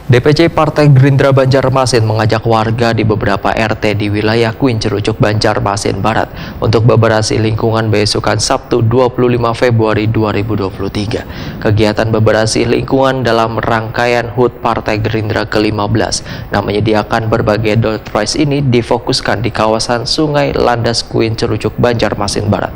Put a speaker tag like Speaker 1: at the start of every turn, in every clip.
Speaker 1: DPC Partai Gerindra Banjarmasin mengajak warga di beberapa RT di wilayah Kuin Cerucuk Banjarmasin Barat untuk beberasi lingkungan besokan Sabtu 25 Februari 2023. Kegiatan beberasi lingkungan dalam rangkaian HUT Partai Gerindra ke-15 yang menyediakan berbagai door prize ini difokuskan di kawasan Sungai Landas Kuin Cerucuk Banjarmasin Barat.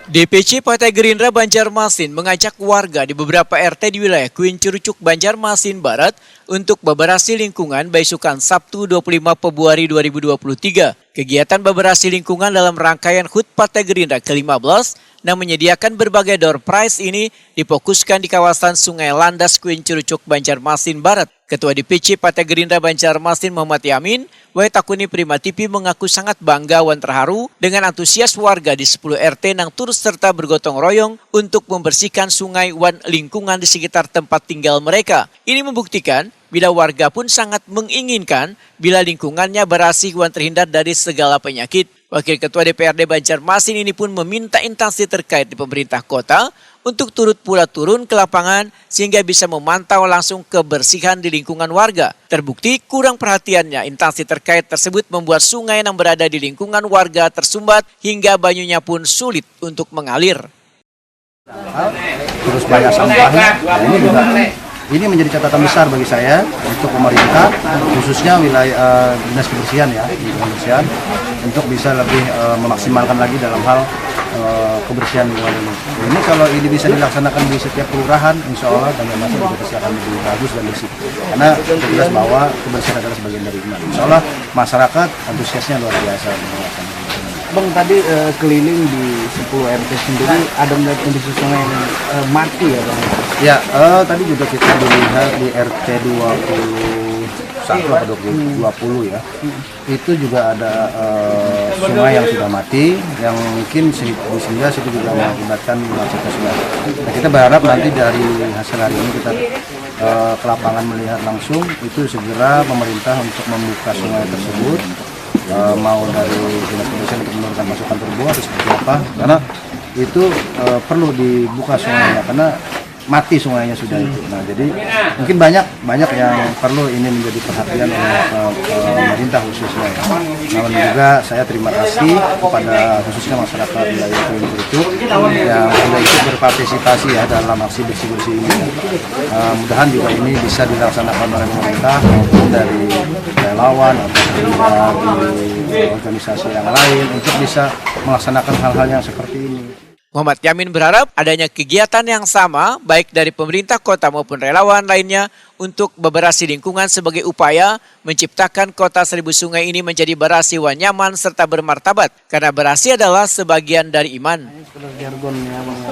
Speaker 2: DPC Partai Gerindra Banjarmasin mengajak warga di beberapa RT di wilayah Kuin Cerucuk Banjarmasin Barat untuk beberasi lingkungan besokan Sabtu 25 Februari 2023. Kegiatan beberasi lingkungan dalam rangkaian HUT Partai Gerindra ke-15 yang menyediakan berbagai door prize ini difokuskan di kawasan Sungai Landas Kuin Cerucuk Banjarmasin Barat. Ketua DPC Partai Gerindra Banjarmasin Muhammad Yamin, Takuni Prima TV mengaku sangat bangga dan terharu dengan antusias warga di 10 RT yang turut serta bergotong royong untuk membersihkan sungai dan lingkungan di sekitar tempat tinggal mereka. Ini membuktikan bila warga pun sangat menginginkan bila lingkungannya bersih dan terhindar dari segala penyakit. Wakil Ketua DPRD Banjarmasin ini pun meminta instansi terkait di pemerintah kota untuk turut turun ke lapangan sehingga bisa memantau langsung kebersihan di lingkungan warga. Terbukti kurang perhatiannya instansi terkait tersebut membuat sungai yang berada di lingkungan warga tersumbat hingga banyunya pun sulit untuk mengalir.
Speaker 3: Terus banyak sampahnya, ini menjadi catatan besar bagi saya untuk pemerintah, khususnya wilayah dinas kebersihan kebersihan untuk bisa lebih memaksimalkan lagi dalam hal kebersihan lingkungan ini. Ini kalau ini bisa dilaksanakan di setiap kelurahan, insya Allah Banjarmasin juga akan lebih bagus dan bersih. Karena jelas bahwa kebersihan adalah sebagian dari iman. Insya Allah masyarakat antusiasnya luar biasa.
Speaker 4: Bang, tadi keliling di 10 RT sendiri ada melihat kondisi sungai yang mati ya Bang?
Speaker 3: Ya, tadi juga kita melihat di RT 21 atau 20 ya. Itu juga ada sungai yang sudah mati, yang mungkin sehingga situ juga mengakibatkan macetnya sungai. Nah, kita berharap nanti dari hasil hari ini kita ke lapangan melihat langsung, itu segera pemerintah untuk membuka sungai tersebut. Mau dari dinas kebersihan untuk menurunkan masukan turbo atau seperti apa, karena itu perlu dibuka sungainya karena mati sungainya sudah itu. Nah, jadi mungkin banyak yang perlu ini menjadi perhatian oleh pemerintah khususnya ya. Namun juga saya terima kasih kepada khususnya masyarakat wilayah Kuin Cerucuk yang sudah ikut berpartisipasi ya dalam aksi bersih-bersih ini. Mudahan juga ini bisa dilaksanakan oleh pemerintah maupun dari relawan atau dari organisasi yang lain untuk bisa melaksanakan hal-hal yang seperti ini.
Speaker 2: Muhammad Yamin berharap adanya kegiatan yang sama baik dari pemerintah kota maupun relawan lainnya untuk beberasi lingkungan sebagai upaya menciptakan kota seribu sungai ini menjadi bersih dan nyaman serta bermartabat karena bersih adalah sebagian dari iman.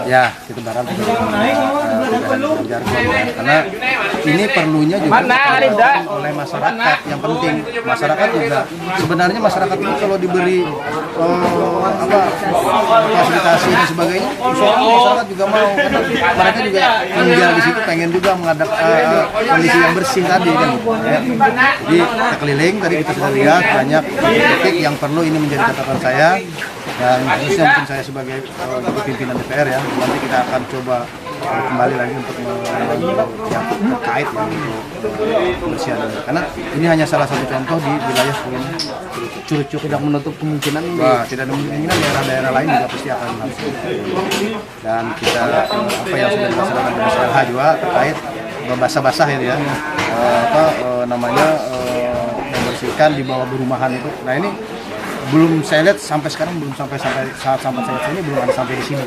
Speaker 3: Ya, kita berharap jargon ya. Karena ini perlunya juga oleh masyarakat. Yang penting masyarakat juga sebenarnya masyarakat ini kalau diberi fasilitasi dan sebagainya, masyarakat juga mau karena mereka juga tinggal di situ pengen juga mengadakan kondisi yang bersih tadi kan. Ya. Jadi kita keliling tadi kita sudah lihat banyak titik yang perlu ini menjadi catatan saya dan khususnya mungkin saya sebagai pimpinan DPR ya, nanti kita akan coba kembali lagi untuk yang terkait yang untuk kebersihan ini. Karena ini hanya salah satu contoh di wilayah Kuin Cerucuk.
Speaker 4: Tidak menutup kemungkinan
Speaker 3: tidak ada kemungkinan daerah-daerah lain juga pasti akan langsung. Dan kita apa yang sudah dilaksanakan di masyarakat juga terkait basah-basah itu ya, membersihkan di bawah perumahan itu. Nah ini belum saya lihat sampai sekarang sampai saat saya ini belum ada sampai di sini.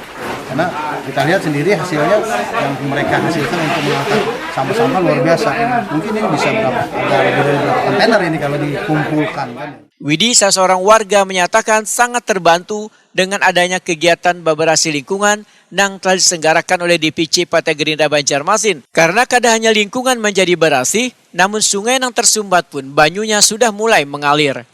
Speaker 3: Karena kita lihat sendiri hasilnya yang mereka hasilkan untuk mengangkat sampah-sampah luar biasa. Mungkin ini bisa ada lebih dari berapa kontainer ini kalau dikumpulkan kan.
Speaker 2: Widi, salah seorang warga, menyatakan sangat terbantu dengan adanya kegiatan beberasi lingkungan yang telah diselenggarakan oleh DPC Partai Gerindra Banjarmasin. Karena kada hanya lingkungan menjadi bersih, namun sungai yang tersumbat pun banyunya sudah mulai mengalir.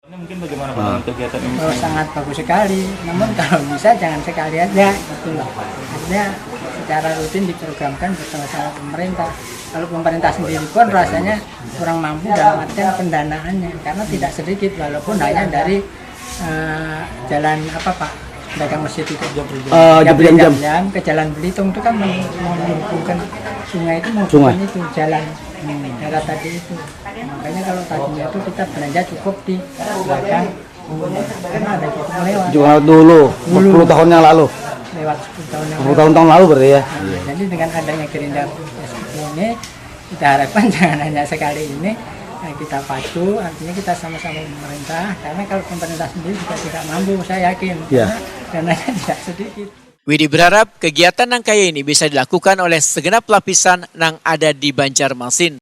Speaker 5: Mungkin bagaimana pandangan kegiatan ini?
Speaker 6: Sangat bagus sekali, namun kalau bisa jangan sekali aja gitu loh. Artinya secara rutin diprogramkan bersama-sama pemerintah. Kalau pemerintah sendiri pun rasanya kurang mampu dalam artian pendanaannya karena tidak sedikit walaupun hanya dari jalan dagang masjid itu
Speaker 4: jam-jam.
Speaker 6: ke Jalan Belitung itu kan menghubungkan sungai itu
Speaker 4: Sungai.
Speaker 6: menghubungkan itu jalan darat tadi itu. Makanya kalau tadinya itu kita belanja cukup di belakang karena ada cukup lewat.
Speaker 4: Juga dulu 10 tahun yang lalu.
Speaker 6: Lewat 10 tahun yang
Speaker 4: 10 tahun lalu berarti ya.
Speaker 6: Nah, jadi dengan adanya Gerindra seperti ini, kita harapkan jangan hanya sekali ini kita patuh, artinya kita sama-sama pemerintah. Karena kalau pemerintah sendiri juga tidak mampu, saya yakin.
Speaker 4: Ya.
Speaker 6: Karena dananya tidak sedikit.
Speaker 2: Widi berharap kegiatan nang kaya ini bisa dilakukan oleh segenap lapisan nang ada di Banjarmasin.